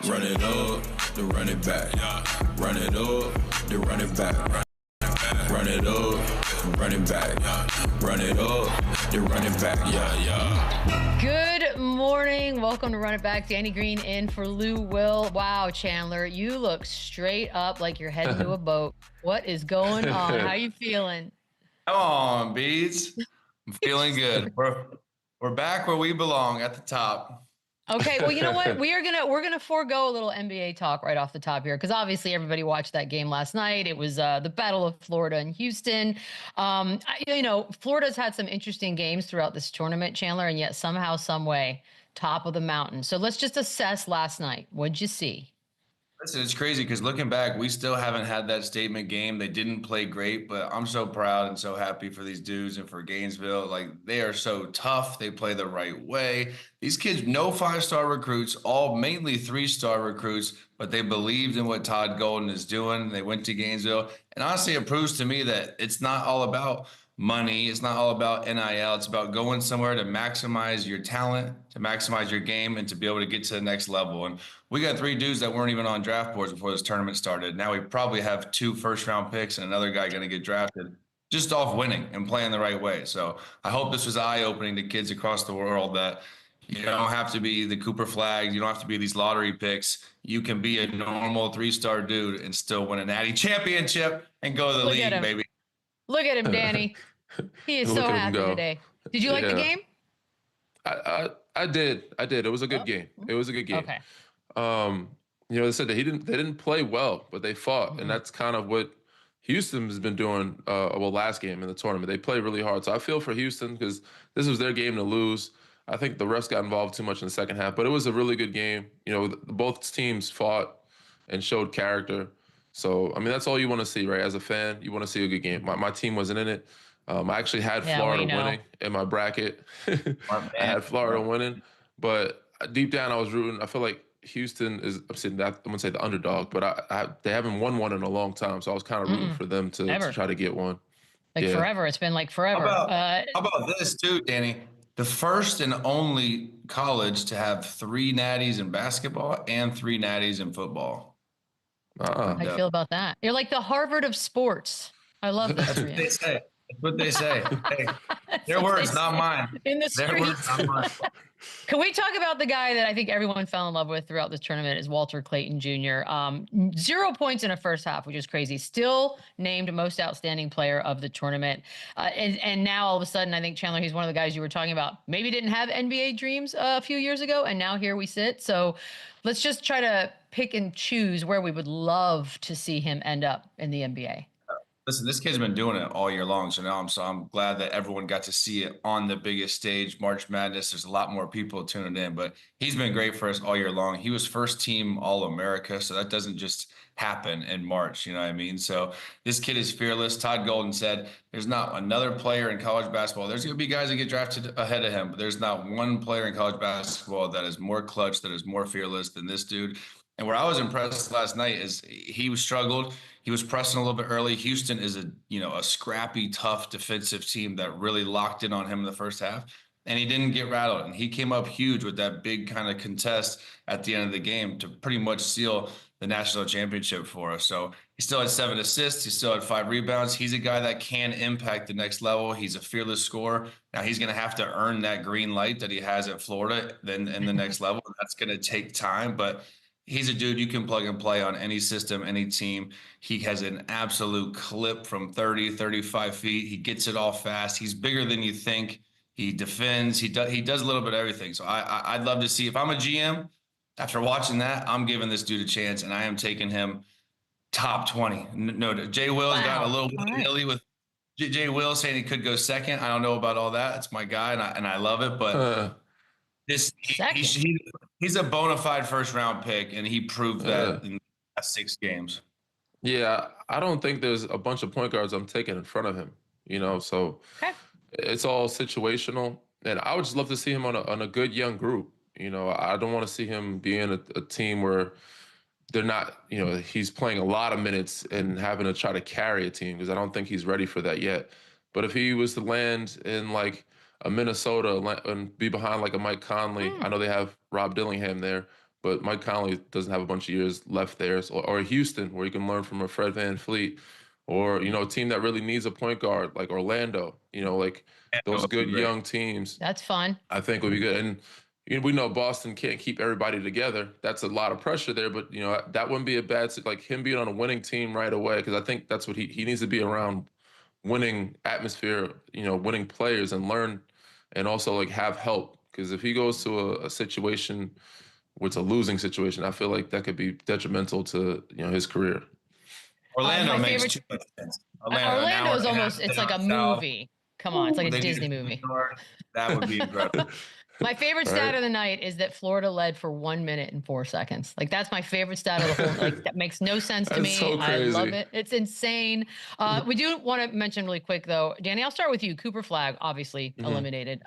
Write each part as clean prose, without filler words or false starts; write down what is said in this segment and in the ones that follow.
Run it up, then run it back. Run it up, then run it back. Run it up, run it back. Run it up, then run it back. Yeah. Good morning. Welcome to Run It Back. Danny Green in for Lou Will. Wow, Chandler, you look straight up like you're heading to a boat. What is going on? How you feeling? Come on, Beads. I'm feeling good. We're back where we belong, at the top. Okay, well, you know what? We're gonna forego a little NBA talk right off the top here, because obviously everybody watched that game last night. It was the Battle of Florida and Houston. Florida's had some interesting games throughout this tournament, Chandler, and yet somehow, some way, top of the mountain. So let's just assess last night. What'd you see? Listen, it's crazy because looking back, we still haven't had that statement game. They didn't play great, but I'm so proud and so happy for these dudes and for Gainesville. Like, they are so tough. They play the right way. These kids, no five-star recruits, all mainly three-star recruits, but they believed in what Todd Golden is doing. They went to Gainesville. And honestly, it proves to me that it's not all about money. It's not all about NIL. It's about going somewhere to maximize your talent, to maximize your game, and to be able to get to the next level. And we got three dudes that weren't even on draft boards before this tournament started. Now we probably have 2 first-round picks and another guy going to get drafted just off winning and playing the right way. So I hope this was eye-opening to kids across the world that you don't have to be the Cooper Flag. You don't have to be these lottery picks. You can be a normal 3-star dude and still win a natty championship and go to the league, baby. Look at him, Danny. He is so happy today. Did you like the game? I did. It was a good game. It was a good game. Okay. They said that they didn't play well, but they fought, and that's kind of what Houston has been doing. Last game in the tournament, they played really hard. So I feel for Houston because this was their game to lose. I think the refs got involved too much in the second half, but it was a really good game. Both teams fought and showed character. So, I mean, that's all you want to see, right? As a fan, you want to see a good game. My team wasn't in it. I actually had Florida winning in my bracket. I had Florida winning, but deep down I was rooting. I feel like Houston is, I'm going to say the underdog, but they haven't won one in a long time. So I was kind of rooting for them to try to get one. Forever. It's been like forever. How about this too, Danny? The first and only college to have 3 natties in basketball and 3 natties in football. How do you feel about that? You're like the Harvard of sports. I love that. That's what they say. That's what they say. Hey, their words, not mine. In the their words, not mine. Can we talk about the guy that I think everyone fell in love with throughout this tournament is Walter Clayton Jr. 0 points in a first half, which is crazy. Still named most outstanding player of the tournament. And now all of a sudden, I think, Chandler, he's one of the guys you were talking about. Maybe didn't have NBA dreams a few years ago, and now here we sit. So let's just try to pick and choose where we would love to see him end up in the NBA. Listen, this kid's been doing it all year long. So now I'm glad that everyone got to see it on the biggest stage, March Madness. There's a lot more people tuning in, but he's been great for us all year long. He was first team All-America, so that doesn't just happen in March, you know what I mean? So this kid is fearless. Todd Golden said there's not another player in college basketball. There's going to be guys that get drafted ahead of him, but there's not one player in college basketball that is more clutch, that is more fearless than this dude. And where I was impressed last night is he struggled. He was pressing a little bit early. Houston is a scrappy, tough defensive team that really locked in on him in the first half, and he didn't get rattled. And he came up huge with that big kind of contest at the end of the game to pretty much seal the national championship for us. So he still had 7 assists. He still had 5 rebounds. He's a guy that can impact the next level. He's a fearless scorer. Now he's going to have to earn that green light that he has at Florida then in the next level. That's going to take time, but he's a dude you can plug and play on any system, any team. He has an absolute clip from 30, 35 feet. He gets it all fast. He's bigger than you think. He defends. He does a little bit of everything. So I'd love to see, if I'm a GM, after watching that, I'm giving this dude a chance, and I am taking him top 20. No, Jay Will's got a little bit hilly with Jay Will saying he could go second. I don't know about all that. It's my guy, and I love it, but he's a bona fide first-round pick, and he proved that in the last 6 games. Yeah, I don't think there's a bunch of point guards I'm taking in front of him, so it's all situational. And I would just love to see him on a good young group. I don't want to see him be in a team where they're not, he's playing a lot of minutes and having to try to carry a team, because I don't think he's ready for that yet. But if he was to land in like a Minnesota and be behind like a Mike Conley, I know they have Rob Dillingham there, but Mike Conley doesn't have a bunch of years left there. So, or Houston, where you can learn from a Fred VanVleet, or, you know, a team that really needs a point guard like Orlando, you know, like those good young teams. That's fun. I think would be good. And you know, we know Boston can't keep everybody together. That's a lot of pressure there, but you know, that wouldn't be a bad, like him being on a winning team right away. Cause I think that's what he needs to be around, winning atmosphere, you know, winning players, and learn, and also like have help. Cause if he goes to a situation where it's a losing situation, I feel like that could be detrimental to, you know, his career. Orlando makes too much sense. Orlando's almost, it's like a movie. Come on, it's like a Disney movie. That would be incredible. My favorite stat of the night is that Florida led for 1 minute and 4 seconds. Like, that's my favorite stat of the whole. Like, that makes no sense to me. So crazy. I love it. It's insane. We do want to mention really quick though, Danny, I'll start with you. Cooper Flagg obviously eliminated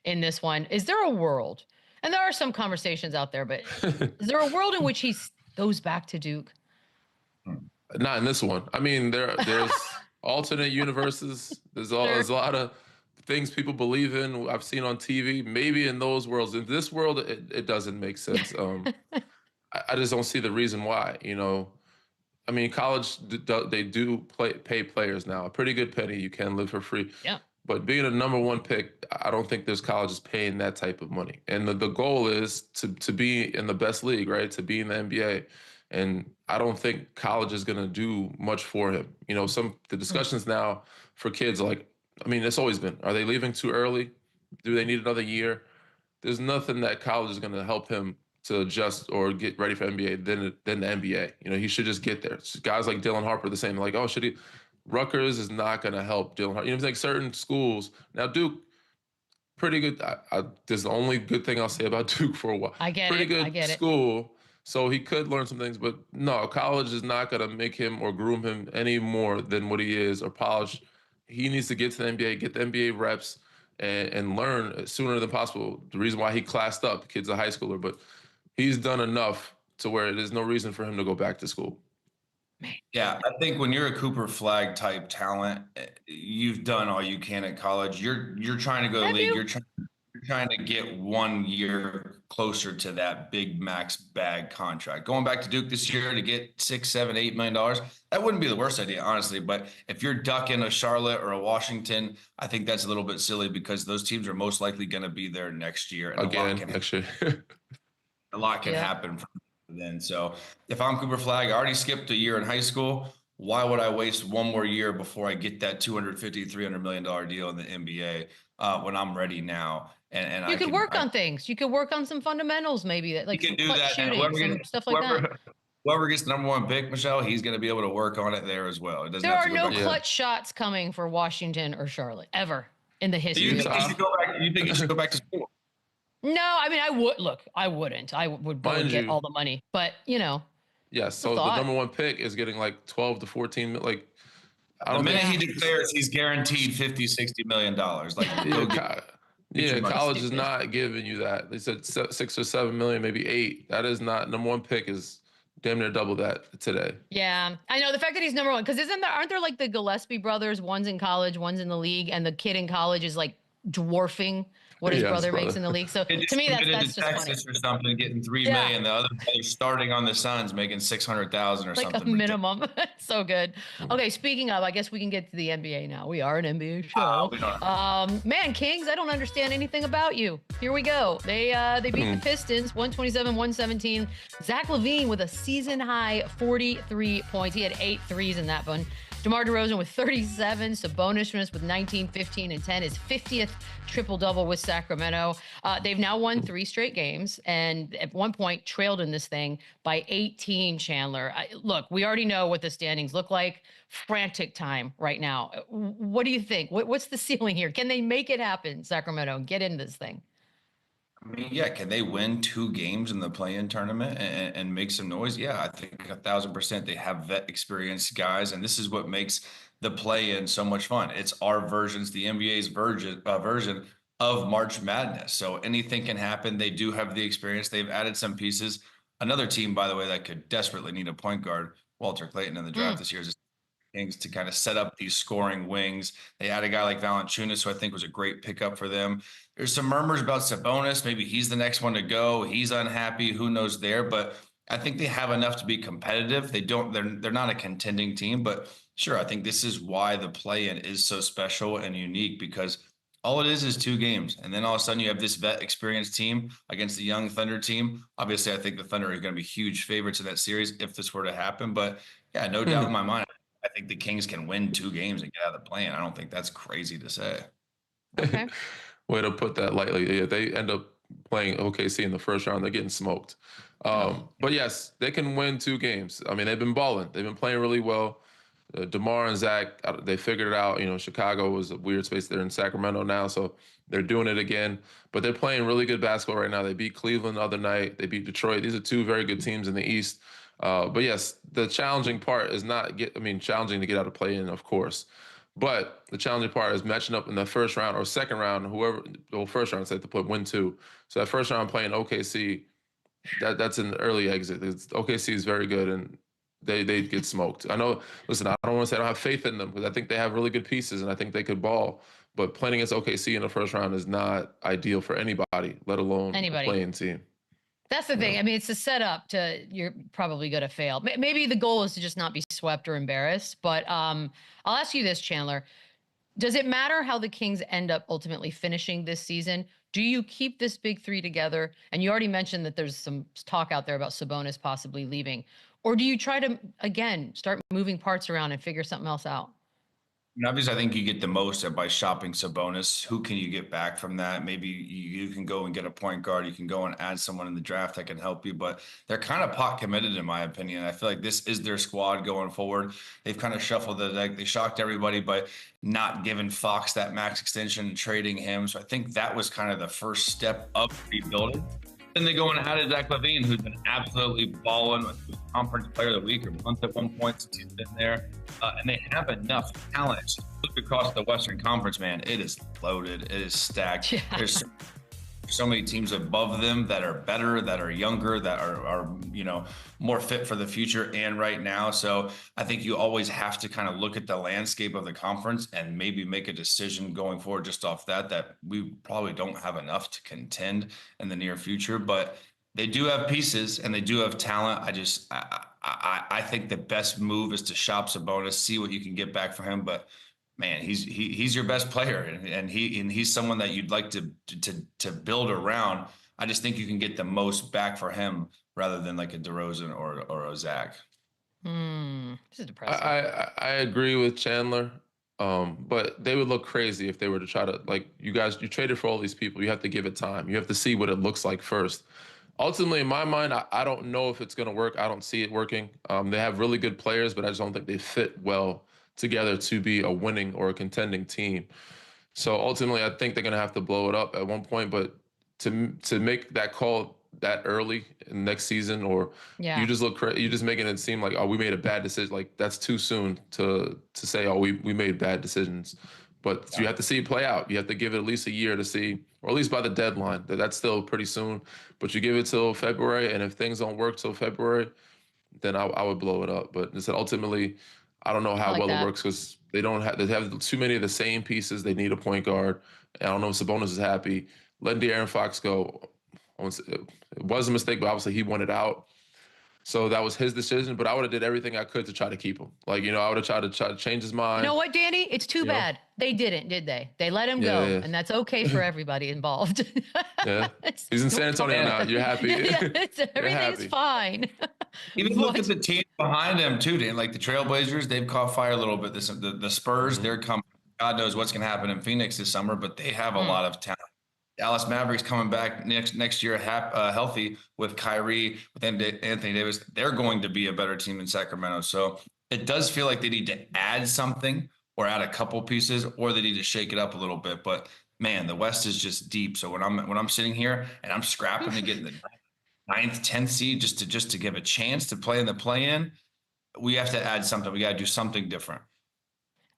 in this one. Is there a world, and there are some conversations out there, but is there a world in which he goes back to Duke? Not in this one. I mean, there's alternate universes. There's a lot of things people believe in, I've seen on TV. Maybe in those worlds. In this world, it doesn't make sense. I just don't see the reason why. You know, I mean, college, they do pay players now a pretty good penny. You can live for free. Yeah. But being a #1 pick, I don't think there's colleges paying that type of money. And the goal is to be in the best league, right? To be in the NBA. And I don't think college is going to do much for him. You know, the discussions now for kids, like, I mean, it's always been, are they leaving too early? Do they need another year? There's nothing that college is going to help him to adjust or get ready for NBA than the NBA. You know, he should just get there. Guys like Dylan Harper, the same, like, oh, should he? Rutgers is not going to help Dylan Harper. You know, it's like certain schools. Now, Duke, pretty good. This is the only good thing I'll say about Duke for a while. I get pretty it. good school. So he could learn some things, but no, college is not going to make him or groom him any more than what he is or polish. He needs to get to the NBA, get the NBA reps, and learn sooner than possible. The reason why he classed up, the kid's a high schooler, but he's done enough to where there's no reason for him to go back to school. Yeah, I think when you're a Cooper Flagg type talent, you've done all you can at college. You're trying to go to the league. You're trying to get 1 year closer to that big max bag contract. Going back to Duke this year to get $6, $7, $8 million, that wouldn't be the worst idea, honestly. But if you're ducking a Charlotte or a Washington, I think that's a little bit silly because those teams are most likely going to be there next year. And a lot can happen from then. So if I'm Cooper Flagg, I already skipped a year in high school. Why would I waste 1 more year before I get that $250, $300 million deal in the NBA when I'm ready now? And you could work on things. You could work on some fundamentals, maybe that, like, you can do that. Shooting, stuff like that. Whoever gets the #1 pick, Michelle, he's going to be able to work on it there as well. It doesn't. There are no clutch shots coming for Washington or Charlotte ever in the history. Do you think he should go back? You think he should go back to school? No, I mean, I would look. I wouldn't. I would get all the money, but you know. Yes. So the #1 pick is getting like 12 to 14. Like, the minute he declares he's guaranteed $50-60 million, like. College is not giving you that. They said 6 or 7 million, maybe 8. That is not #1 pick is damn near double that today. Yeah, I know the fact that he's #1 because aren't there like the Gillespie brothers? One's in college, one's in the league, and the kid in college is like dwarfing what his brother makes in the league. So to me, that's just Texas funny. Or something, getting $3 million. The other brother starting on the Suns making $600,000 or like something. A minimum. So good. Okay, speaking of, I guess we can get to the NBA now. We are an NBA show. Man, Kings, I don't understand anything about you. Here we go. They beat the Pistons 127-117. Zach LaVine with a season high 43 points. He had 8 threes in that one. DeMar DeRozan with 37, Sabonis with 19, 15, and 10, his 50th triple-double with Sacramento. They've now won 3 straight games, and at one point trailed in this thing by 18, Chandler. Look, we already know what the standings look like. Frantic time right now. What do you think? What's the ceiling here? Can they make it happen, Sacramento, and get in this thing? I mean, yeah, can they win 2 games in the play-in tournament and make some noise? Yeah, I think 1,000% they have vet experienced guys, and this is what makes the play-in so much fun. It's our versions, the NBA's version of March Madness. So anything can happen. They do have the experience. They've added some pieces. Another team, by the way, that could desperately need a point guard, Walter Clayton in the draft this year, is Kings to kind of set up these scoring wings. They had a guy like Valanciunas, who I think was a great pickup for them. There's some murmurs about Sabonis. Maybe he's the next one to go. He's unhappy. Who knows there? But I think they have enough to be competitive. They're not a contending team, but sure, I think this is why the play-in is so special and unique, because all it is 2 games. And then all of a sudden you have this vet experienced team against the young Thunder team. Obviously, I think the Thunder are going to be huge favorites in that series if this were to happen. But yeah, no doubt in my mind, I think the Kings can win 2 games and get out of the play-in. I don't think that's crazy to say. Okay. Way to put that lightly. Yeah, they end up playing OKC in the first round. They're getting smoked. But yes, they can win 2 games. I mean, they've been balling. They've been playing really well. DeMar and Zach, they figured it out. You know, Chicago was a weird space. They're in Sacramento now, so they're doing it again. But they're playing really good basketball right now. They beat Cleveland the other night. They beat Detroit. These are 2 very good teams in the East. But yes, the challenging part is challenging to get out of play-in, of course. But the challenging part is matching up in the first round or second round, first round, so they have to win 2. So that first round playing OKC, that's an early exit. OKC is very good, and they get smoked. I know, listen, I don't want to say I don't have faith in them, because I think they have really good pieces and I think they could ball. But playing against OKC in the first round is not ideal for anybody, let alone a playing team. That's the thing. I mean, it's a setup to you're probably going to fail. Maybe the goal is to just not be swept or embarrassed. But I'll ask you this, Chandler. Does it matter how the Kings end up ultimately finishing this season? Do you keep this big 3 together? And you already mentioned that there's some talk out there about Sabonis possibly leaving. Or do you try to, again, start moving parts around and figure something else out? And obviously, I think you get the most by shopping Sabonis. Who can you get back from that? Maybe you can go and get a point guard. You can go and add someone in the draft that can help you. But they're kind of pot committed, in my opinion. I feel like this is their squad going forward. They've kind of shuffled the deck. They shocked everybody by not giving Fox that max extension and trading him. So I think that was kind of the first step of rebuilding. Then they go and added Zach LaVine, who's been absolutely balling, conference player of the week or month at one point since he's been there. And they have enough talent. Look across the Western Conference, man, it is loaded. It is stacked. Yeah. There's so many teams above them that are better, that are younger, that are more fit for the future and right now. So I think you always have to kind of look at the landscape of the conference and maybe make a decision going forward just off that we probably don't have enough to contend in the near future. But they do have pieces and they do have talent. I think the best move is to shop Sabonis, see what you can get back for him. But man, he's your best player, and he's someone that you'd like to build around. I just think you can get the most back for him rather than like a DeRozan or a Zach. This is depressing. I agree with Chandler, but they would look crazy if they were to try to, like, you traded for all these people. You have to give it time. You have to see what it looks like first. Ultimately, in my mind, I don't know if it's going to work. I don't see it working. They have really good players, but I just don't think they fit well together to be a winning or a contending team. So ultimately, I think they're going to have to blow it up at one point. But to make that call that early in next season, or you just you're just making it seem like, oh, we made a bad decision. Like, that's too soon to say, oh, we made bad decisions. But you have to see it play out. You have to give it at least a year to see, or at least by the deadline. That's still pretty soon. But you give it till February, and if things don't work till February, then I would blow it up. But ultimately, I don't know how well it works, because they have too many of the same pieces. They need a point guard. I don't know if Sabonis is happy. Letting De'Aaron Fox go, it was a mistake, but obviously he wanted out. So that was his decision, but I would have did everything I could to try to keep him. Like, I would have tried to change his mind. You know what, Danny? It's too bad. They didn't, did they? They let him go, and that's okay for everybody involved. Yeah. He's in San Antonio now. You're happy. Everything's fine. Even look at the team behind them too, Dan. Like the Trailblazers, they've caught fire a little bit. The Spurs, they're coming. God knows what's going to happen in Phoenix this summer, but they have a lot of talent. Dallas Mavericks coming back next year healthy with Kyrie, with Anthony Davis. They're going to be a better team in Sacramento. So it does feel like they need to add something or add a couple pieces, or they need to shake it up a little bit. But man, the West is just deep. So when I'm sitting here and I'm scrapping to get in the 9th, 10th seed just to give a chance to play in the play-in, we have to add something. We got to do something different.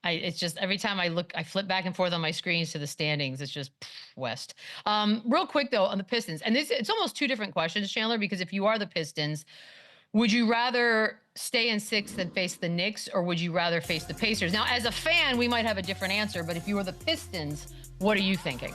It's just every time I flip back and forth on my screens to the standings, it's just West. Real quick though, on the Pistons, and it's almost 2 different questions, Chandler, because if you are the Pistons, Would you rather stay in 6 than face the Knicks, or would you rather face the Pacers? Now, as a fan, we might have a different answer, but if you were the Pistons, what are you thinking?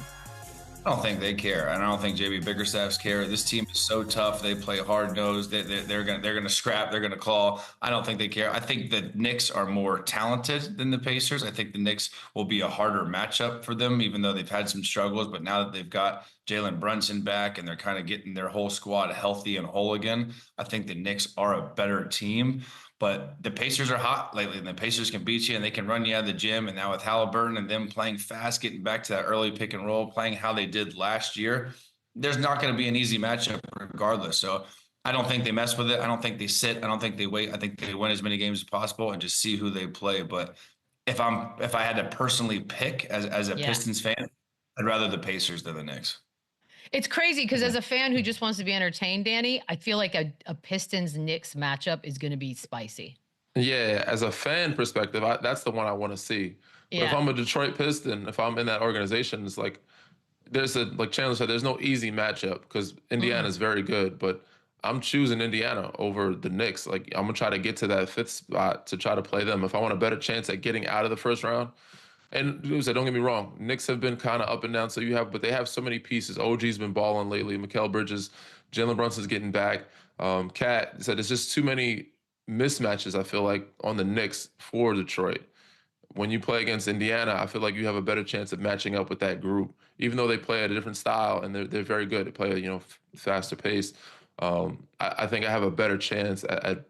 I don't think they care, and I don't think JB Bickerstaff's care. This team is so tough. They play hard nosed. They're gonna scrap. They're gonna claw. I don't think they care. I think the Knicks are more talented than the Pacers. I think the Knicks will be a harder matchup for them, even though they've had some struggles. But now that they've got Jalen Brunson back and they're kind of getting their whole squad healthy and whole again, I think the Knicks are a better team. But the Pacers are hot lately, and the Pacers can beat you, and they can run you out of the gym. And now with Halliburton and them playing fast, getting back to that early pick and roll, playing how they did last year, there's not going to be an easy matchup regardless. So I don't think they mess with it. I don't think they sit. I don't think they wait. I think they win as many games as possible and just see who they play. But if I had to personally pick as a Pistons fan, I'd rather the Pacers than the Knicks. It's crazy because as a fan who just wants to be entertained, Danny, I feel like a Pistons-Knicks matchup is going to be spicy. Yeah, as a fan perspective, that's the one I want to see. But if I'm a Detroit Piston, if I'm in that organization, it's like like Chandler said, there's no easy matchup because Indiana is very good, but I'm choosing Indiana over the Knicks. Like, I'm gonna try to get to that 5th spot to try to play them. If I want a better chance at getting out of the first round. And don't get me wrong, Knicks have been kind of up and down. But they have so many pieces. OG's been balling lately. Mikal Bridges, Jalen Brunson's getting back. Cat said it's just too many mismatches, I feel like, on the Knicks for Detroit. When you play against Indiana, I feel like you have a better chance of matching up with that group, even though they play at a different style and they're very good. They play at, faster pace. I think I have a better chance at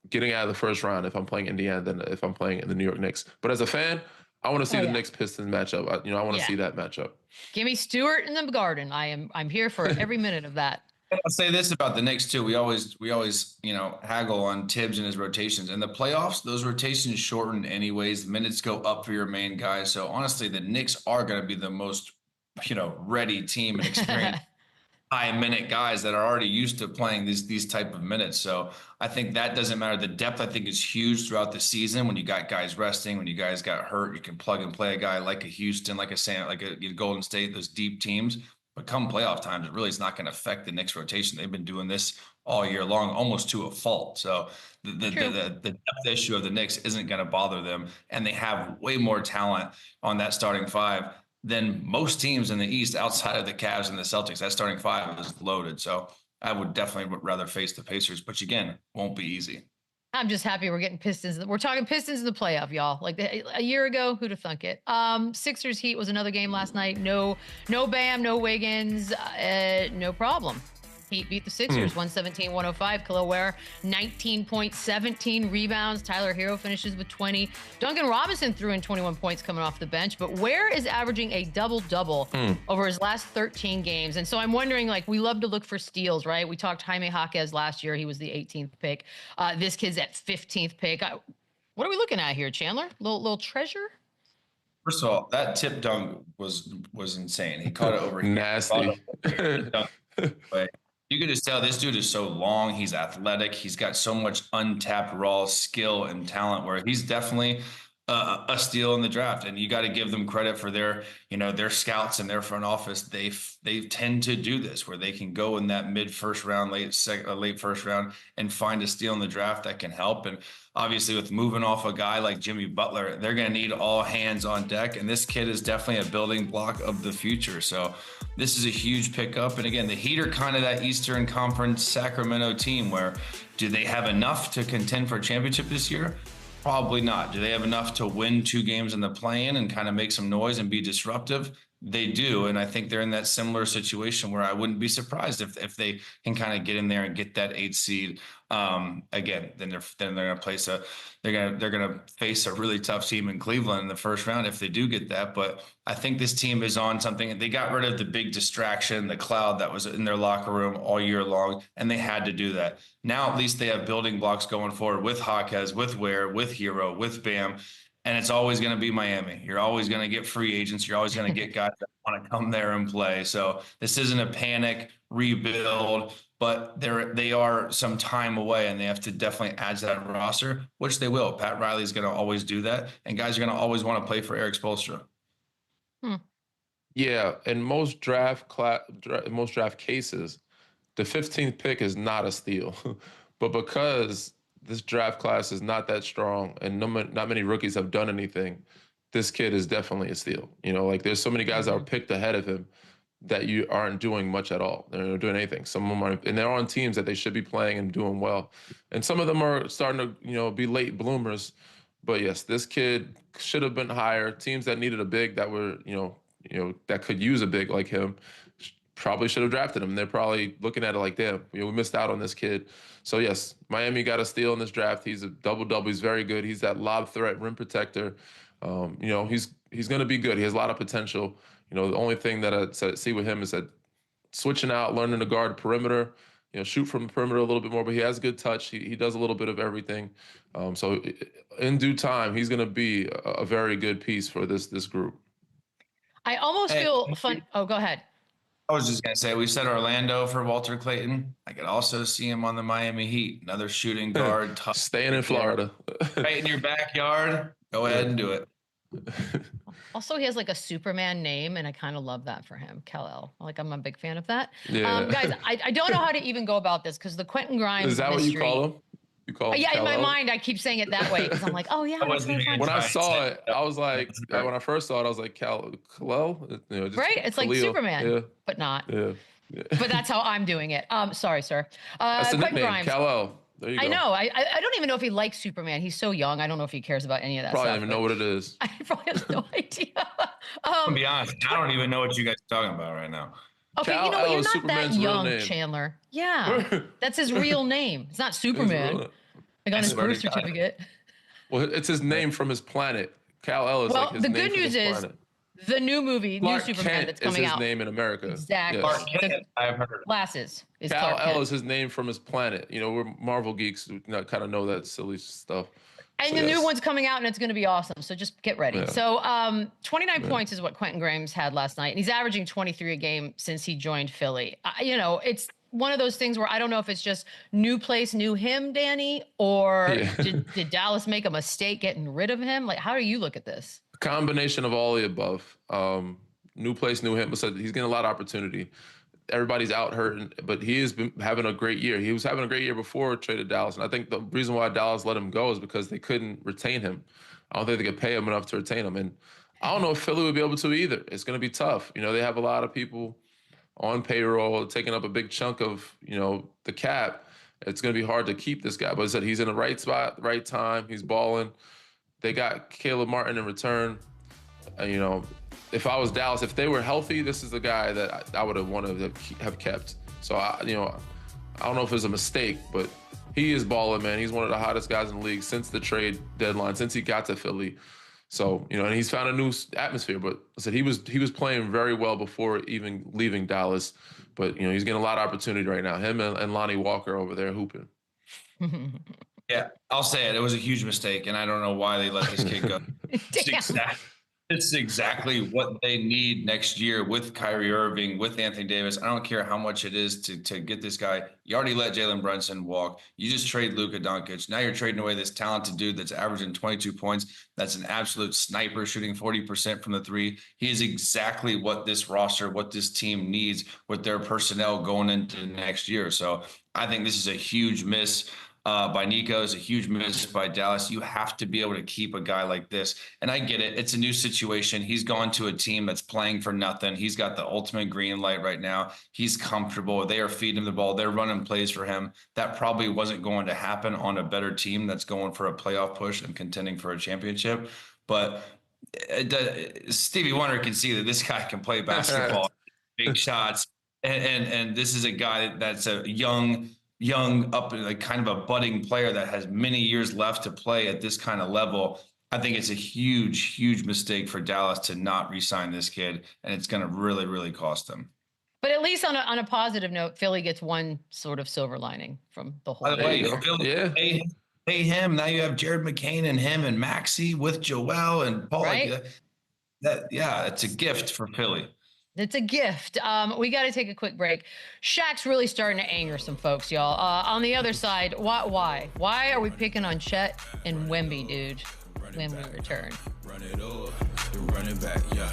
getting out of the first round if I'm playing Indiana than if I'm playing in the New York Knicks. But as a fan, I want to see the Knicks Pistons matchup. I want to see that matchup. Give me Stewart in the Garden. I'm here for every minute of that. I'll say this about the Knicks too. We always haggle on Tibbs and his rotations. In the playoffs, those rotations shorten anyways. The minutes go up for your main guys. So honestly, the Knicks are going to be the most ready team and experienced high-minute guys that are already used to playing these type of minutes. So I think that doesn't matter. The depth, I think, is huge throughout the season. When you got guys resting, when you guys got hurt, you can plug and play a guy like a Houston, like a Golden State, those deep teams. But come playoff times, it really is not going to affect the Knicks rotation. They've been doing this all year long, almost to a fault. So the depth issue of the Knicks isn't going to bother them, and they have way more talent on that starting 5 than most teams in the East outside of the Cavs and the Celtics. That starting 5 is loaded. So I would definitely rather face the Pacers, which again, won't be easy. I'm just happy we're getting Pistons. We're talking Pistons in the playoff, y'all. Like a year ago, who'd have thunk it? Sixers Heat was another game last night. No Bam, no Wiggins, no problem. Heat beat the Sixers 117-105. KEL'EL WARE 19 points, 17 rebounds. Tyler Hero finishes with 20. Duncan Robinson threw in 21 points coming off the bench, but WARE is averaging a double-double over his last 13 games. And so I'm wondering, like, we love to look for steals, right? We talked Jaime Jaquez last year. He was the 18th pick. This kid's at 15th pick. What are we looking at here, Chandler? Little treasure? First of all, that tip dunk was insane. He caught it over here. Nasty. You can just tell this dude is so long. He's athletic. He's got so much untapped raw skill and talent where he's definitely a steal in the draft. And you got to give them credit for their scouts and their front office. They tend to do this where they can go in that mid first round, late first round and find a steal in the draft that can help. And obviously with moving off a guy like Jimmy Butler, they're going to need all hands on deck. And this kid is definitely a building block of the future. So this is a huge pickup. And again, the Heat are kind of that Eastern Conference Sacramento team where do they have enough to contend for a championship this year? Probably not. Do they have enough to win 2 games in the play-in and kind of make some noise and be disruptive? They do, and I think they're in that similar situation where I wouldn't be surprised if they can kind of get in there and get that 8th seed. Again, then they're going to they're going to face a really tough team in Cleveland in the first round if they do get that. But I think this team is on something. They got rid of the big distraction, the cloud that was in their locker room all year long, and they had to do that. Now at least they have building blocks going forward with Jaquez, with WARE, with Hero, with Bam. And it's always going to be Miami. You're always going to get free agents. You're always going to get guys that want to come there and play. So this isn't a panic rebuild, but they are some time away, and they have to definitely add to that roster, which they will. Pat Riley's going to always do that, and guys are going to always want to play for Eric Spoelstra. Yeah, in most draft cases, the 15th pick is not a steal. But because this draft class is not that strong and not many rookies have done anything, this kid is definitely a steal. You know, like there's so many guys that are picked ahead of him that you aren't doing much at all. They're not doing anything. Some of them are, and they're on teams that they should be playing and doing well. And some of them are starting to, you know, be late bloomers. But yes, this kid should have been higher. Teams that needed a big that were, you know, that could use a big like him probably should have drafted him. They're probably looking at it like, damn, you know, we missed out on this kid. So yes, Miami got a steal in this draft. He's a double-double. He's very good. He's that lob threat, rim protector. You know, he's going to be good. He has a lot of potential. You know, the only thing that I see with him is that switching out, learning to guard perimeter, you know, shoot from the perimeter a little bit more, but he has good touch. He does a little bit of everything. So in due time, he's going to be a very good piece for this group. I almost feel fun. Oh, go ahead. I was just going to say, we said Orlando for Walter Clayton. I could also see him on the Miami Heat. Another shooting guard. Tough. Staying in Florida. Right in your backyard. Go ahead and do it. Also, he has like a Superman name, and I kind of love that for him, KEL'EL. Like, I'm a big fan of that. Yeah. Guys, I don't know how to even go about this because the Quentin Grimes Is that mystery, what you call him? You call him yeah, KEL'EL? in my mind, I keep saying it that way because I'm like, oh yeah. That's really fun. When I saw it, I was like, when I first saw it, I was like, KEL'EL? You know, just right? It's like Khalil. Superman, yeah. but not. Yeah. But that's how I'm doing it. Sorry, sir. That's the Quentin nickname, Grimes. KEL'EL. There you go. I know. I don't even know if he likes Superman. He's so young. I don't know if he cares about any of that Probably stuff. don't even know what it is. I probably have no idea. To be honest, I don't even know what you guys are talking about right now. Okay, you know KEL'EL what? You're is not Superman's that real young, name. Chandler. Yeah, that's his real name. It's not Superman. Like on his swear to birth God. certificate. Well, it's his name from his planet. KEL'EL is Well, like his the name good from news his is planet. the new movie, Clark new Superman Kent that's is coming his out. name in America. Exactly. Yes. Clark Kent, I've heard. Glasses is Clark KEL'EL Kent. is his name from his planet. You know, we're Marvel geeks who kind of know that silly stuff. And So the new yes. one's coming out, and it's going to be awesome. So just get ready. Yeah. So 29 points is what Quentin Grimes had last night, and he's averaging 23 a game since he joined Philly. You know, it's one of those things where I don't know if it's just new place, new him, Danny, or did Dallas make a mistake getting rid of him? Like, how do you look at this? Combination of all the above. New place, new him. So he's getting a lot of opportunity. Everybody's out hurting, but he has been having a great year. He was having a great year before traded Dallas, and I think the reason why Dallas let him go is because they couldn't retain him. I don't think they could pay him enough to retain him, and I don't know if Philly would be able to either. It's going to be tough. You know, they have a lot of people on payroll, taking up a big chunk of, you know, the cap. It's going to be hard to keep this guy. But I said he's in the right spot, right time. He's balling. They got Caleb Martin in return. You know, if I was Dallas, if they were healthy, this is the guy that I would have wanted to have kept. So, you know, I don't know if it was a mistake, but he is balling, man. He's one of the hottest guys in the league since the trade deadline, since he got to Philly. So, you know, and he's found a new atmosphere. But I said he was playing very well before even leaving Dallas. But, you know, he's getting a lot of opportunity right now. Him and Lonnie Walker over there hooping. Yeah, I'll say it. It was a huge mistake, and I don't know why they let this kid go. It's exactly what they need next year with Kyrie Irving, with Anthony Davis. I don't care how much it is to get this guy. You already let Jalen Brunson walk. You just trade Luka Doncic. Now you're trading away this talented dude that's averaging 22 points. That's an absolute sniper, shooting 40% from the three. He is exactly what this roster, what this team needs with their personnel going into next year. So I think this is a huge miss by Nico, is a huge miss by Dallas. You have to be able to keep a guy like this. And I get it. It's a new situation. He's gone to a team that's playing for nothing. He's got the ultimate green light right now. He's comfortable. They are feeding him the ball. They're running plays for him. That probably wasn't going to happen on a better team that's going for a playoff push and contending for a championship. But Stevie Wonder can see that this guy can play basketball, big shots. And this is a guy that's a young up, like kind of a budding player that has many years left to play at this kind of level. I think it's a huge mistake for Dallas to not re-sign this kid, and it's going to really, really cost them. But at least on a positive note, Philly gets one sort of silver lining from the whole. By the way, thing. pay him. Now you have Jared McCain and him and Maxey with Joel and Paul. Right? It's a gift for Philly. It's a gift. We got to take a quick break. Shaq's really starting to anger some folks, y'all. On the other side, why? Why are we picking on Chet and Wemby, dude, when we return? Run it up, the running back, yeah.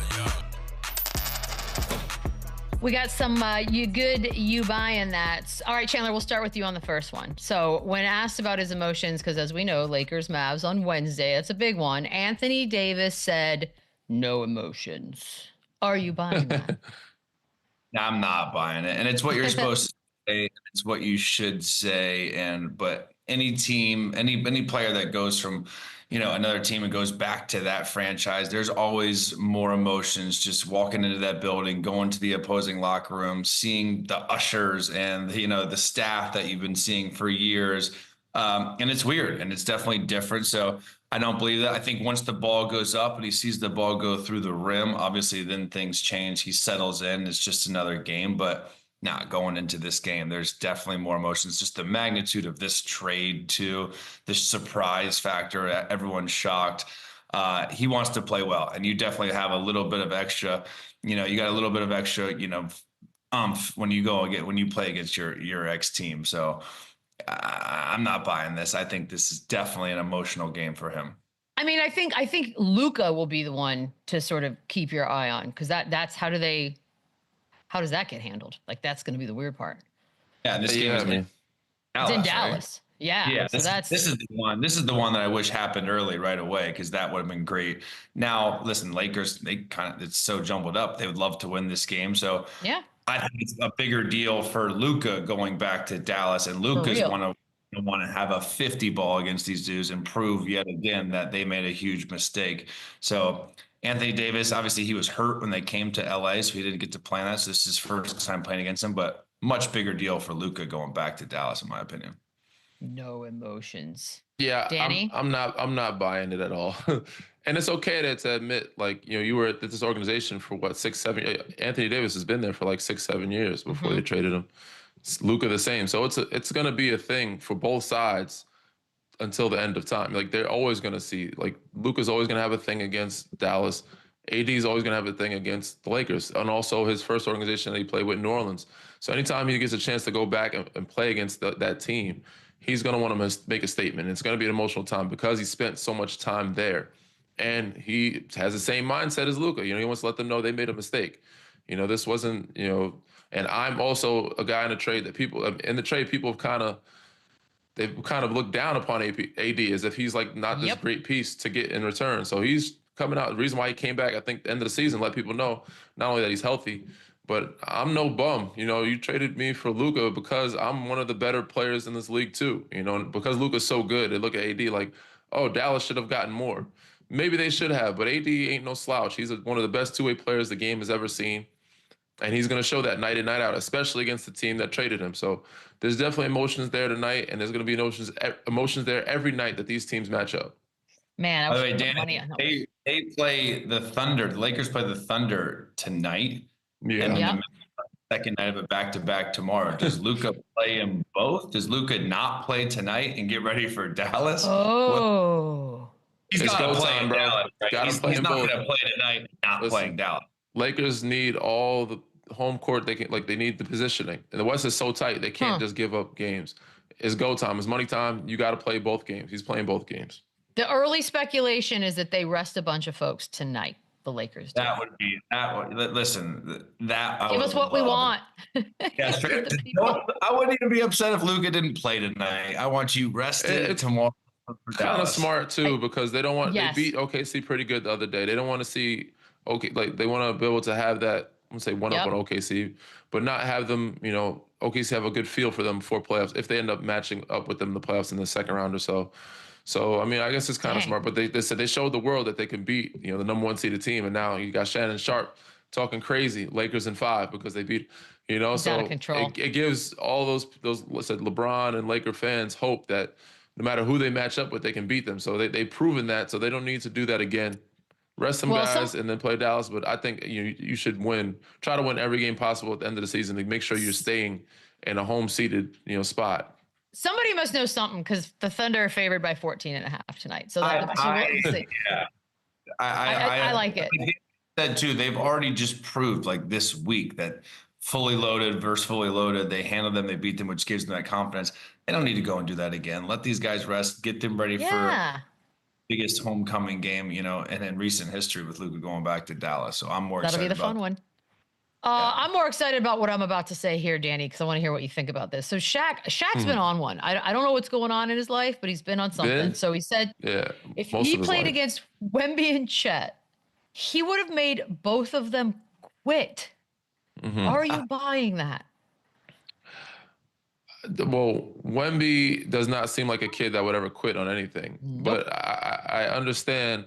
We got some you buying that. All right, Chandler, we'll start with you on the first one. So when asked about his emotions, because as we know, Lakers Mavs on Wednesday, that's a big one. Anthony Davis said, no emotions. Are you buying that? No, I'm not buying it. And it's what you're supposed to say. It's what you should say. But any team, any player that goes from, another team and goes back to that franchise, there's always more emotions just walking into that building, going to the opposing locker room, seeing the ushers and, the staff that you've been seeing for years. And it's weird and it's definitely different. So I don't believe that. I think once the ball goes up and he sees the ball go through the rim, obviously then things change. He settles in. It's just another game. But not going into this game, there's definitely more emotions. Just the magnitude of this trade too, this surprise factor. Everyone's shocked. He wants to play well, and you definitely have a little bit of extra. You got a little bit of extra. When you play against your ex team. So I'm not buying this. I think this is definitely an emotional game for him. I mean, I think Luka will be the one to sort of keep your eye on, because that's how does that get handled? Like, that's going to be the weird part. Yeah, this game is Dallas, it's in Dallas. Right? Yeah. So this is the one. This is the one that I wish happened early, right away, because that would have been great. Now, listen, Lakers, it's so jumbled up. They would love to win this game. So yeah, I think it's a bigger deal for Luka going back to Dallas, and Luka's want to have a 50 ball against these dudes and prove yet again that they made a huge mistake. So Anthony Davis, obviously he was hurt when they came to LA, so he didn't get to play on that. So this is his first time playing against him, but much bigger deal for Luka going back to Dallas, in my opinion. No emotions. Yeah, Danny? I'm not buying it at all. And it's okay to admit, like, you were at this organization for what, 6, 7. Anthony Davis has been there for like 6, 7 years before they traded him. Luka the same. So it's going to be a thing for both sides until the end of time. Like, they're always going to see, like, Luka's always going to have a thing against Dallas. AD is always going to have a thing against the Lakers, and also his first organization that he played with, New Orleans. So anytime he gets a chance to go back and play against that team, he's going to want to make a statement. It's going to be an emotional time because he spent so much time there. And he has the same mindset as Luka. He wants to let them know they made a mistake. This wasn't, and I'm also a guy in the trade that people have they've kind of looked down upon AD as if he's like not this great piece to get in return. So he's coming out. The reason why he came back, I think, the end of the season, let people know not only that he's healthy, but I'm no bum. You traded me for Luka because I'm one of the better players in this league too. Because Luka's so good, they look at AD like, oh, Dallas should have gotten more. Maybe they should have, but AD ain't no slouch. He's one of the best two-way players the game has ever seen. And he's going to show that night in, night out, especially against the team that traded him. So there's definitely emotions there tonight, and there's going to be emotions there every night that these teams match up. Man, by the way, Danny, they play the Thunder. The Lakers play the Thunder tonight. Yeah. And the second night of a back-to-back tomorrow. Does Luka play them both? Does Luka not play tonight and get ready for Dallas? Oh. He's got to play in Dallas, right? He's not going to play tonight and not playing Dallas. Lakers need all the home court. They need the positioning. And the West is so tight, they can't just give up games. It's go time. It's money time. You got to play both games. He's playing both games. The early speculation is that they rest a bunch of folks tonight. The Lakers do. Listen, give us what we want. Yeah, I wouldn't even be upset if Luka didn't play tonight. I want you rested tomorrow. Kind of smart too, because they don't want they beat OKC pretty good the other day. They don't want to see they want to be able to have that, I'm gonna say one up on OKC, but not have them, OKC have a good feel for them before playoffs if they end up matching up with them in the playoffs in the second round or so. So, I mean, I guess it's kind of smart, but they said they showed the world that they can beat, the number 1 seeded team. And now you got Shannon Sharp talking crazy, Lakers in 5 because they beat, it's so out of control. It gives all those let's say LeBron and Laker fans hope that no matter who they match up with, they can beat them. So they've proven that, so they don't need to do that again. Rest some guys and then play Dallas. But I think you should try to win every game possible at the end of the season to make sure you're staying in a home seeded, spot. Somebody must know something because the Thunder are favored by 14.5 tonight. So I like it. Like said too, they've already just proved like this week that fully loaded versus fully loaded, they handled them, they beat them, which gives them that confidence. They don't need to go and do that again. Let these guys rest, get them ready for biggest homecoming game, and in recent history with Luka going back to Dallas. So I'm more excited. That'll be the fun one. I'm more excited about what I'm about to say here, Danny, because I want to hear what you think about this. So Shaq's been on one. I don't know what's going on in his life, but he's been on something. Been? So he said Yeah, if most he of his played life. against Wemby and Chet, he would have made both of them quit. Are you buying that? Well, Wemby does not seem like a kid that would ever quit on anything. Nope. But I understand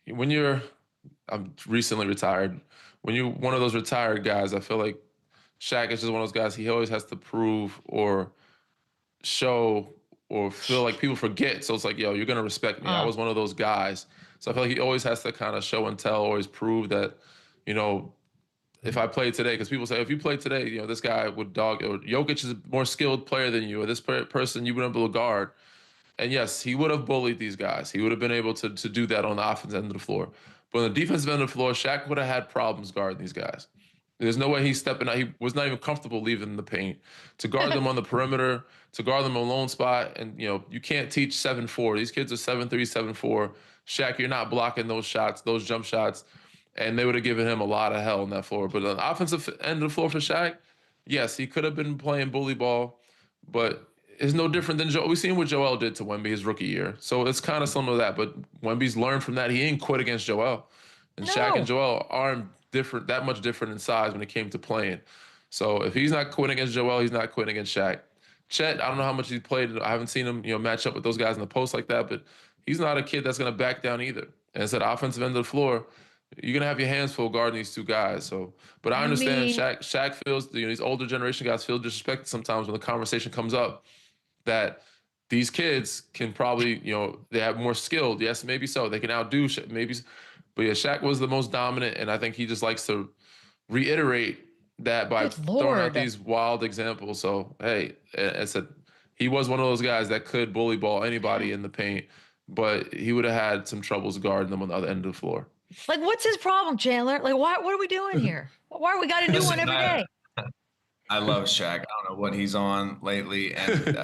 when I'm recently retired. When you're one of those retired guys, I feel like Shaq is just one of those guys. He always has to prove or show or feel like people forget. So it's like, yo, you're gonna respect me. I was one of those guys. So I feel like he always has to kind of show and tell, always prove that, you know, if I played today, because people say if you played today, you know, this guy would dog, or Jokic is a more skilled player than you, or this person you wouldn't be able to guard. And yes, he would have bullied these guys. He would have been able to do that on the offensive end of the floor. But on the defensive end of the floor, Shaq would have had problems guarding these guys. There's no way he's stepping out. He was not even comfortable leaving the paint to guard them on the perimeter, to guard them on lone spot. And, you know, you can't teach 7'4". These kids are 7'3", 7'4". Shaq, you're not blocking those shots, those jump shots. And they would have given him a lot of hell on that floor. But on the offensive end of the floor for Shaq, yes, he could have been playing bully ball, but it's no different than We've seen what Joel did to Wemby his rookie year. So it's kind of similar to that. But Wemby's learned from that. He didn't quit against Joel. And Shaq and Joel aren't different, that much different in size when it came to playing. So if he's not quitting against Joel, he's not quitting against Shaq. Chet, I don't know how much he's played. I haven't seen him, you know, match up with those guys in the post like that, but he's not a kid that's going to back down either. And it's at offensive end of the floor. You're gonna have your hands full guarding these two guys. So, but I understand Shaq feels, you know, these older generation guys feel disrespected sometimes when the conversation comes up that these kids can probably, you know, they have more skilled. Yes, maybe so. They can outdo maybe, but yeah, Shaq was the most dominant, and I think he just likes to reiterate that by throwing out these wild examples. So hey, I said he was one of those guys that could bully ball anybody in the paint, but he would have had some troubles guarding them on the other end of the floor. Like, what's his problem, Chandler? Like, what are we doing here? Why we got to do one every day? I love Shaq. I don't know what he's on lately, and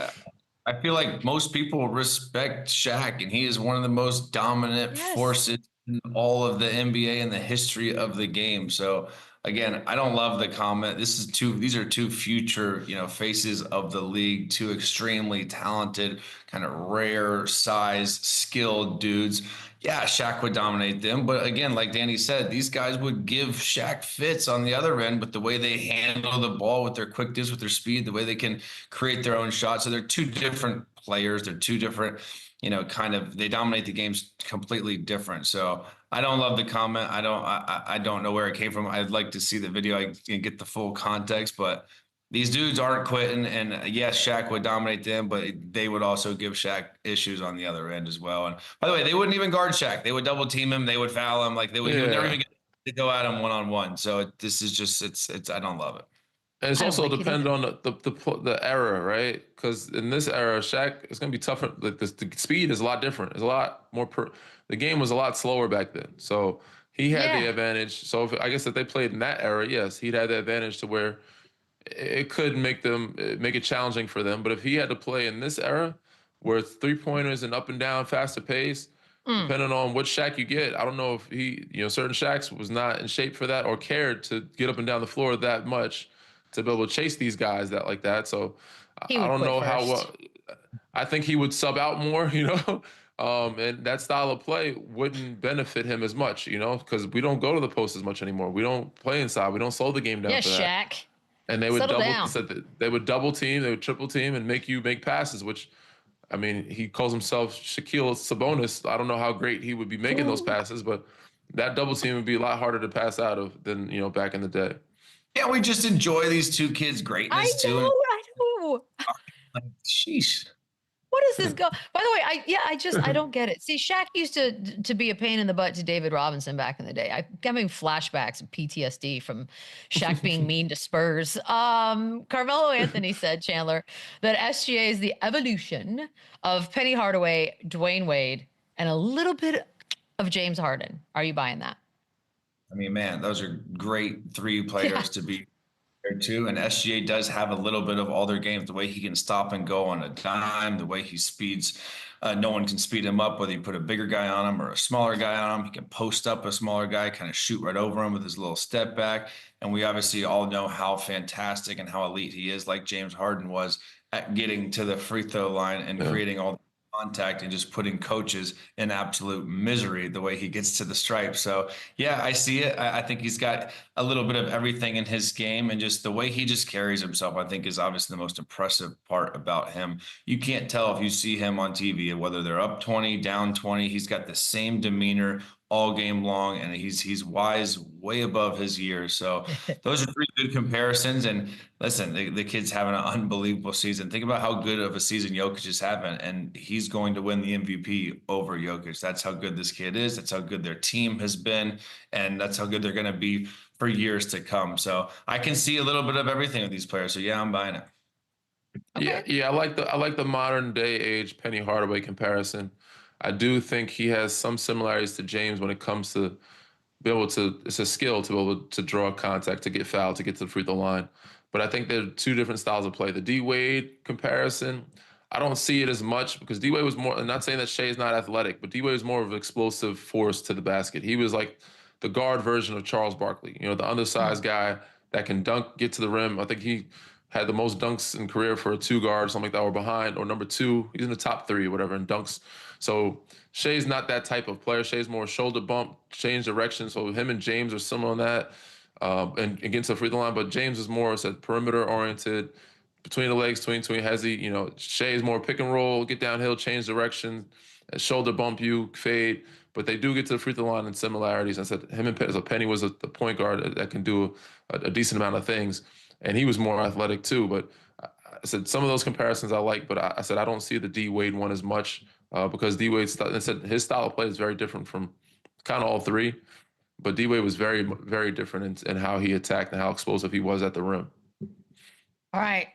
I feel like most people respect Shaq, and he is one of the most dominant forces in all of the NBA and the history of the game. So again, I don't love the comment. These are two future, you know, faces of the league, two extremely talented, kind of rare size, skilled dudes. Yeah, Shaq would dominate them. But again, like Danny said, these guys would give Shaq fits on the other end with the way they handle the ball, with their quickness, with their speed, the way they can create their own shots. So they're two different players. They're two different, you know, they dominate the games completely different. So I don't love the comment. I don't know where it came from. I'd like to see the video and get the full context, but these dudes aren't quitting, and yes, Shaq would dominate them, but they would also give Shaq issues on the other end as well. And by the way, they wouldn't even guard Shaq. They would double team him. They would foul him. Like he would never even get to go at him one-on-one. So this is just, it's I don't love it. And it's also dependent on the era, right? Because in this era, Shaq, it's going to be tougher. Like the speed is a lot different. It's a lot more, the game was a lot slower back then. So he had the advantage. So I guess if they played in that era, yes, he'd have the advantage to where it could make it challenging for them. But if he had to play in this era where it's 3-pointers and up and down, faster pace, depending on what Shaq you get, I don't know if he, you know, certain Shaqs was not in shape for that or cared to get up and down the floor that much to be able to chase these guys like that. So I don't know how well. I think he would sub out more, you know, and that style of play wouldn't benefit him as much, you know, because we don't go to the post as much anymore. We don't play inside. We don't slow the game down for that. Shaq. And they would they would double team, they would triple team, and make you make passes. Which, I mean, he calls himself Shaquille Sabonis. I don't know how great he would be making those passes, but that double team would be a lot harder to pass out of than, you know, back in the day. Yeah, we just enjoy these two kids' greatness too. I know. Sheesh. What does this go? By the way, I don't get it. See, Shaq used to be a pain in the butt to David Robinson back in the day. I'm having flashbacks of PTSD from Shaq being mean to Spurs. Carmelo Anthony said, Chandler, that SGA is the evolution of Penny Hardaway, Dwayne Wade, and a little bit of James Harden. Are you buying that? I mean, man, those are great three players to be there too. And SGA does have a little bit of all their games, the way he can stop and go on a dime, the way he speeds. No one can speed him up, whether you put a bigger guy on him or a smaller guy on him. He can post up a smaller guy, kind of shoot right over him with his little step back. And we obviously all know how fantastic and how elite he is, like James Harden was at getting to the free throw line and creating all the contact and just putting coaches in absolute misery the way he gets to the stripe. So yeah, I see it. I think he's got a little bit of everything in his game, and just the way he just carries himself, I think, is obviously the most impressive part about him. You can't tell if you see him on TV, whether they're up 20, down 20, he's got the same demeanor all game long, and he's wise, way above his years. So those are three good comparisons. And listen, the kid's having an unbelievable season. Think about how good of a season Jokic is having, and he's going to win the MVP over Jokic. That's how good this kid is. That's how good their team has been, and that's how good they're going to be for years to come. So I can see a little bit of everything with these players. So yeah, I'm buying it. Okay. Yeah. I like the modern day age Penny Hardaway comparison. I do think he has some similarities to James when it comes to be able to, it's a skill to be able to draw contact, to get fouled, to get to the free throw line. But I think they're two different styles of play. The D Wade comparison, I don't see it as much because D Wade was more, I'm not saying that Shea is not athletic, but D Wade was more of an explosive force to the basket. He was like the guard version of Charles Barkley, you know, the undersized guy that can dunk, get to the rim. I think he had the most dunks in career for a two guard, something like that, or behind, or number two. He's in the top three or whatever in dunks. So Shea's not that type of player. Shea's more shoulder bump, change direction. So him and James are similar on that, and against the free throw line. But James is more perimeter oriented, between the legs, between hezzy. You know, Shea's more pick and roll, get downhill, change direction, shoulder bump you, fade. But they do get to the free throw line in similarities. I said him and Penny, so Penny was the point guard that can do a decent amount of things, and he was more athletic too. But I said some of those comparisons I like, but I said I don't see the D Wade one as much. Because D Wade, I said his style of play is very different from kind of all three, but D Wade was very, very different in how he attacked and how explosive he was at the rim. All right,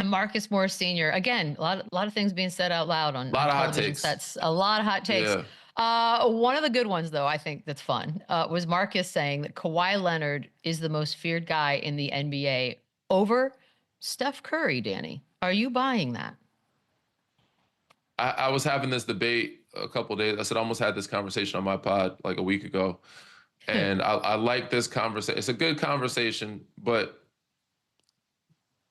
Marcus Morris Sr. Again, a lot of things being said out loud on television sets. A lot of hot takes. Yeah. One of the good ones, though, I think that's fun, was Marcus saying that Kawhi Leonard is the most feared guy in the NBA over Steph Curry. Danny, are you buying that? I was having this debate a couple of days. I said I almost had this conversation on my pod like a week ago. And I like this conversation. It's a good conversation, but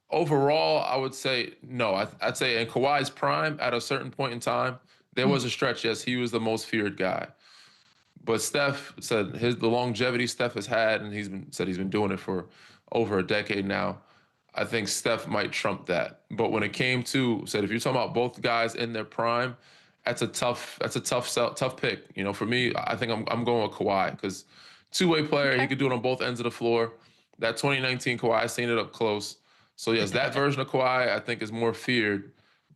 overall, I would say no. I'd say in Kawhi's prime, at a certain point in time, there was a stretch, yes, he was the most feared guy. But Steph said the longevity Steph has had, and he's been doing it for over a decade now. I think Steph might trump that. But when it came to, said if you're talking about both guys in their prime, that's a tough pick. You know, for me, I think I'm going with Kawhi because two-way player, he could do it on both ends of the floor. That 2019 Kawhi, I seen it up close. So yes, that version of Kawhi I think is more feared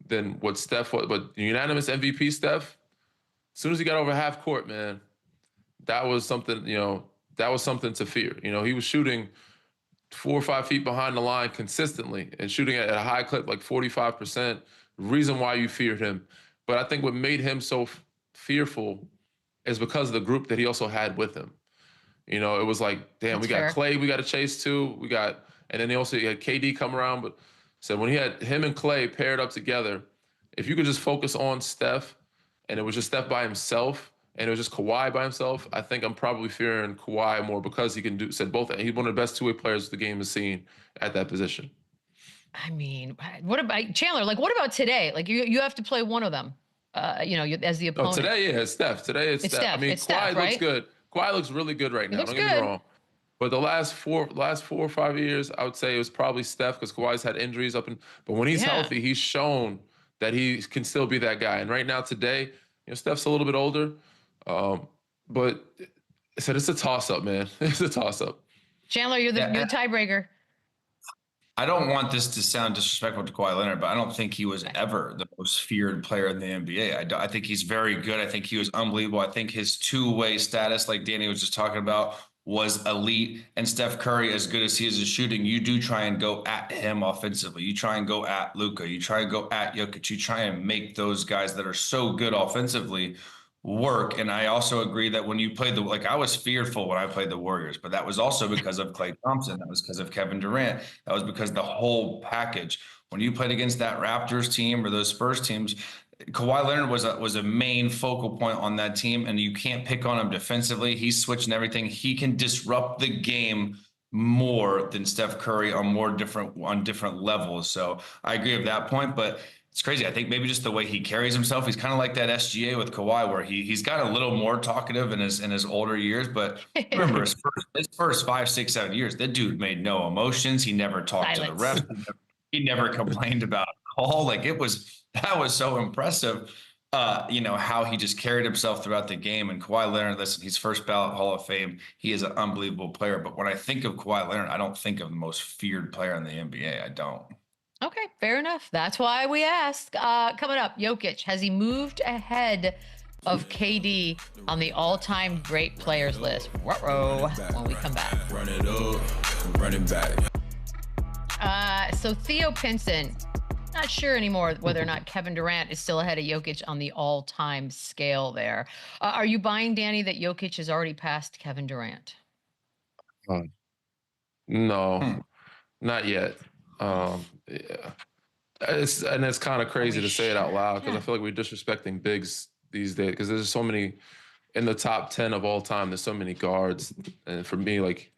than what Steph was. But unanimous MVP Steph, as soon as he got over half court, man, that was something, you know, that was something to fear. You know, he was shooting 4 or 5 feet behind the line consistently and shooting at a high clip, like 45%. Reason why you feared him. But I think what made him so fearful is because of the group that he also had with him. You know, it was like, damn, we got Clay, we got to chase too. And then he also had KD come around. But so when he had him and Clay paired up together, if you could just focus on Steph and it was just Steph by himself, and it was just Kawhi by himself, I think I'm probably fearing Kawhi more because he can do, said both. He's one of the best two-way players the game has seen at that position. I mean, what about Chandler? Like, what about today? Like, you have to play one of them, you know, as the opponent. No, today, yeah, it's Steph. Today, it's Steph. I mean, Kawhi looks good. Kawhi looks really good right now. Don't get me wrong. But the last 4 or 5 years, I would say it was probably Steph because Kawhi's had injuries but when he's healthy, he's shown that he can still be that guy. And right now, today, you know, Steph's a little bit older. But I said it's a toss-up, man. It's a toss-up. Chandler, you're the tiebreaker. I don't want this to sound disrespectful to Kawhi Leonard, but I don't think he was ever the most feared player in the NBA. I think he's very good. I think he was unbelievable. I think his two-way status, like Danny was just talking about, was elite. And Steph Curry, as good as he is at shooting, you do try and go at him offensively. You try and go at Luka. You try and go at Jokic. You try and make those guys that are so good offensively work. And I also agree that when you played like I was fearful when I played the Warriors, but that was also because of Klay Thompson. That was because of Kevin Durant. That was because the whole package. When you played against that Raptors team or those Spurs teams, Kawhi Leonard was a main focal point on that team, and you can't pick on him defensively. He's switching everything. He can disrupt the game more than Steph Curry on different levels. So I agree with that point, but it's crazy. I think maybe just the way he carries himself. He's kind of like that SGA with Kawhi, where he's got a little more talkative in his older years. But remember, his first 5, 6, 7 years, that dude made no emotions. He never talked to the refs. He never complained about a call. Like that was so impressive. How he just carried himself throughout the game. And Kawhi Leonard, listen, he's first ballot Hall of Fame. He is an unbelievable player. But when I think of Kawhi Leonard, I don't think of the most feared player in the NBA. I don't. Okay, fair enough. That's why we asked. Coming up, Jokic, has he moved ahead of KD on the all-time great players list? Ruh-roh, when we come back. Run it up, run it back. So Theo Pinson, not sure anymore whether or not Kevin Durant is still ahead of Jokic on the all-time scale there. Are you buying, Danny, that Jokic has already passed Kevin Durant? No, not yet. Yeah. It's kind of crazy to say it out loud because I feel like we're disrespecting bigs these days because there's so many in the top 10 of all time. There's so many guards. And for me, like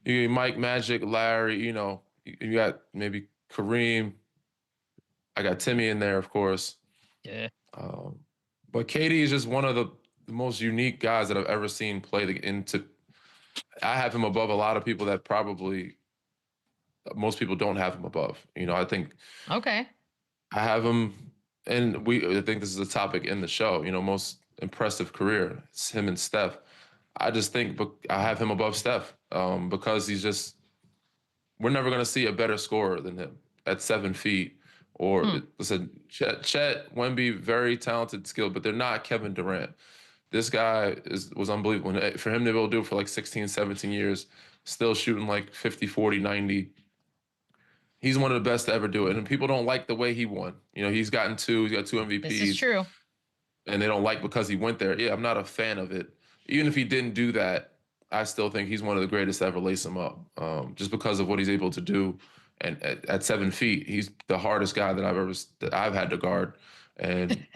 you Mike, Magic, Larry, you got maybe Kareem. I got Timmy in there, of course. Yeah. But KD is just one of the most unique guys that I've ever seen play I have him above a lot of people that probably most people don't have him above. I think. Okay. I have him, and I think this is a topic in the show. Most impressive career. It's him and Steph. I just think I have him above Steph because we're never going to see a better scorer than him at 7 feet. Or listen, Chet, Wemby, very talented, skilled, but they're not Kevin Durant. This guy was unbelievable. For him to be able to do it for like 16, 17 years, still shooting like 50, 40, 90. He's one of the best to ever do it. And people don't like the way he won. He's got 2 MVPs. This is true. And they don't like because he went there. Yeah, I'm not a fan of it. Even if he didn't do that, I still think he's one of the greatest to ever lace him up. Just because of what he's able to do. And at 7 feet, he's the hardest guy that I've had to guard. And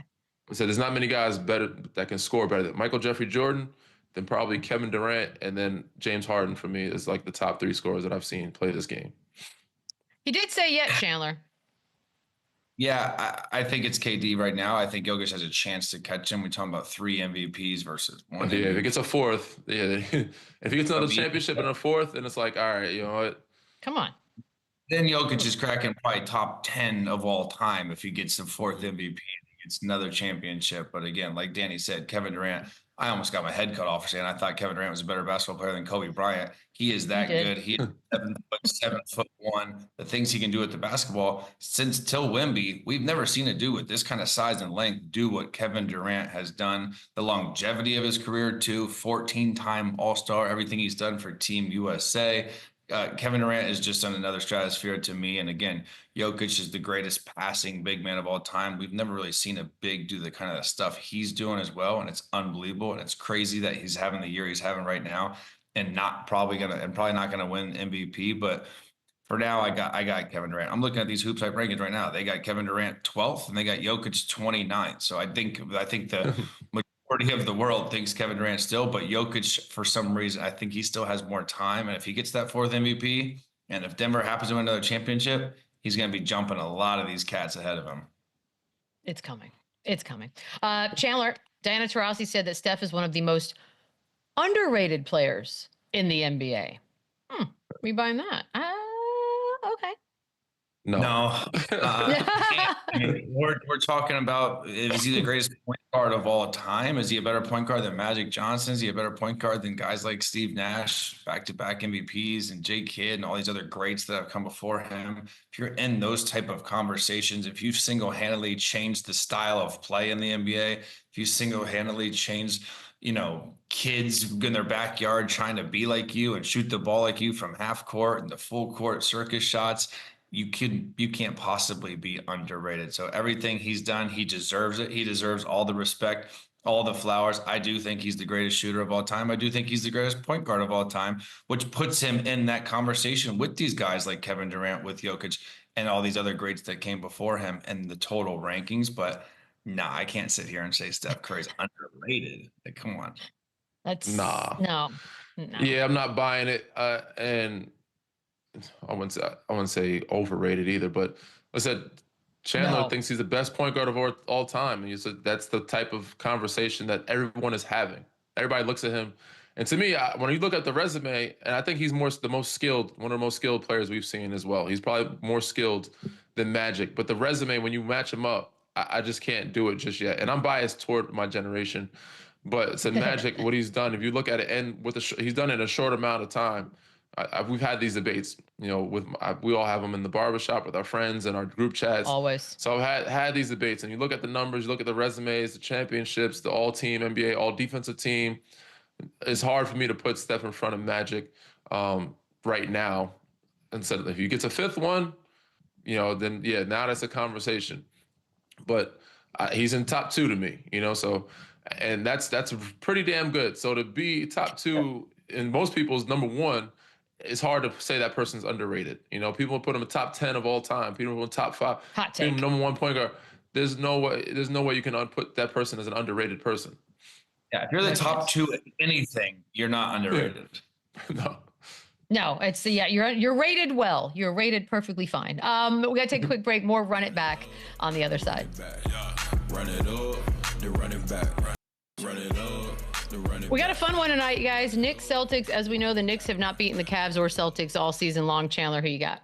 so there's not many guys that can score better than Michael Jeffrey Jordan, then probably Kevin Durant, and then James Harden for me is like the top 3 scorers that I've seen play this game. He did say yet, Chandler. Yeah, I think it's KD right now. I think Jokic has a chance to catch him. We're talking about 3 MVPs versus 1. Yeah, if he gets a 4th, if he gets another championship and a 4th, then it's like, all right, you know what? Come on. Then Jokic is cracking probably top 10 of all time if he gets the 4th MVP. It's another championship. But again, like Danny said, Kevin Durant, I almost got my head cut off for saying I thought Kevin Durant was a better basketball player than Kobe Bryant. He is that good. He is 7'1". The things he can do with the basketball till Wemby, we've never seen a dude with this kind of size and length do what Kevin Durant has done. The longevity of his career too, 14-time All-Star, everything he's done for Team USA. Kevin Durant is just on another stratosphere to me. And again, Jokic is the greatest passing big man of all time. We've never really seen a big do the kind of stuff he's doing as well. And it's unbelievable. And it's crazy that he's having the year he's having right now and probably not gonna win MVP. But for now, I got Kevin Durant. I'm looking at these Hoops Hype rankings right now. They got Kevin Durant 12th and they got Jokic 29th. So I think the majority of the world thinks Kevin Durant still, but Jokic, for some reason, I think he still has more time. And if he gets that 4th MVP, and if Denver happens to win another championship, he's going to be jumping a lot of these cats ahead of him. It's coming. It's coming. Chandler, Diana Taurasi said that Steph is one of the most underrated players in the NBA. We buying that? Okay. No. We're talking about, is he the greatest point guard of all time? Is he a better point guard than Magic Johnson? Is he a better point guard than guys like Steve Nash, back-to-back MVPs, and Jay Kidd and all these other greats that have come before him? If you're in those type of conversations, if you've single-handedly changed the style of play in the NBA, if you single-handedly changed kids in their backyard trying to be like you and shoot the ball like you from half court and the full court circus shots, you can't possibly be underrated. So everything he's done, he deserves it. He deserves all the respect all the flowers. I do think he's the greatest shooter of all time. I do think he's the greatest point guard of all time, which puts him in that conversation with these guys like Kevin Durant, with Jokic, and all these other greats that came before him in the total rankings. But nah, I can't sit here and say Steph Curry's underrated. Like, come on. That's Nah. no. Yeah, I'm not buying it. And I wouldn't say overrated either, but I said Chandler thinks he's the best point guard of all time. And you said that's the type of conversation that everyone is having. Everybody looks at him. And to me, when you look at the resume, and I think he's the most skilled, one of the most skilled players we've seen as well. He's probably more skilled than Magic. But the resume, when you match him up, I just can't do it just yet. And I'm biased toward my generation. But it's a Magic, what he's done. If you look at it, and he's done it in a short amount of time. We've had these debates, you know, we all have them in the barbershop with our friends and our group chats. Always. So I've had these debates, and you look at the numbers, you look at the resumes, the championships, the all-team NBA, all-defensive team. It's hard for me to put Steph in front of Magic right now. And so if you get to fifth one, you know, then yeah, now that's a conversation. But he's in top 2 to me, you know. So, and that's pretty damn good. So to be top 2 in most people's number 1. It's hard to say that person's underrated. You know, people put him in top 10 of all time. People put him top 5. Hot take. Number 1 point guard. There's no way you can put that person as an underrated person. Yeah, if you're the top 2 at anything, you're not underrated. No, it's you're rated well. You're rated perfectly fine. We gotta take a quick break. More Run It Back on the other side. Run it up, then run it back. Run it up. We got a fun one tonight, you guys. Knicks, Celtics. As we know, the Knicks have not beaten the Cavs or Celtics all season long. Chandler, who you got?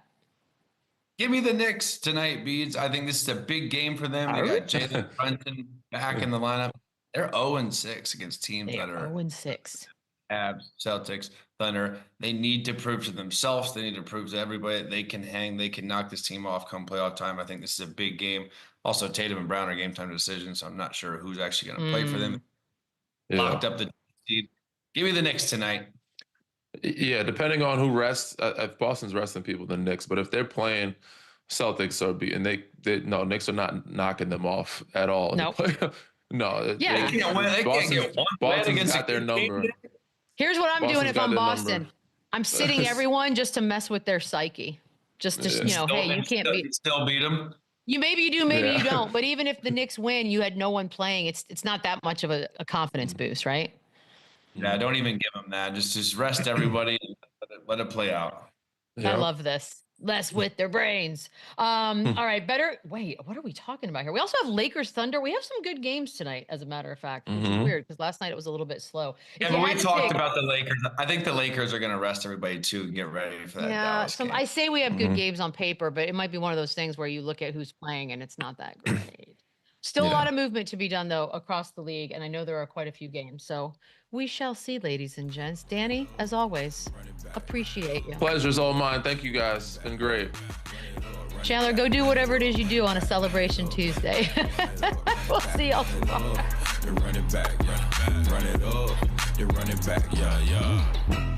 Give me the Knicks tonight, Beads. I think this is a big game for them. They got Jalen Brunson back in the lineup. They're 0-6 against teams that are 0-6. Mavs, Celtics, Thunder. They need to prove to themselves. They need to prove to everybody that they can hang. They can knock this team off come playoff time. I think this is a big game. Also, Tatum and Brown are game time decisions, so I'm not sure who's actually going to play for them. Yeah. Locked up the seed. Give me the Knicks tonight. Yeah, depending on who rests. If Boston's resting people, the Knicks. But if they're playing Celtics Knicks are not knocking them off at all. Nope. No. Yeah. They can't win. They can't get one win against got their number. Here's what I'm doing if I'm Boston. Number. I'm sitting everyone just to mess with their psyche. Just to, you know, hey, you can't still beat them. Maybe you do, maybe you don't. But even if the Knicks win, you had no one playing. It's not that much of a confidence boost, right? Yeah, don't even give them that. Just rest everybody and let it play out. I love this. Less with their brains. All right, wait, what are we talking about here? We also have Lakers Thunder. We have some good games tonight, as a matter of fact, which is weird because last night it was a little bit slow. Yeah, but we talked about the Lakers. I think the Lakers are going to rest everybody too and get ready for that. Yeah, game. I say we have good games on paper, but it might be one of those things where you look at who's playing and it's not that great. Still a lot of movement to be done, though, across the league, and I know there are quite a few games. So we shall see, ladies and gents. Danny, as always, appreciate you. Pleasure's all mine. Thank you, guys. It's been great. Chandler, go do whatever it is you do on a Celebration Tuesday. We'll see y'all tomorrow. Run it back, yeah. Run it up, then run it back, yeah.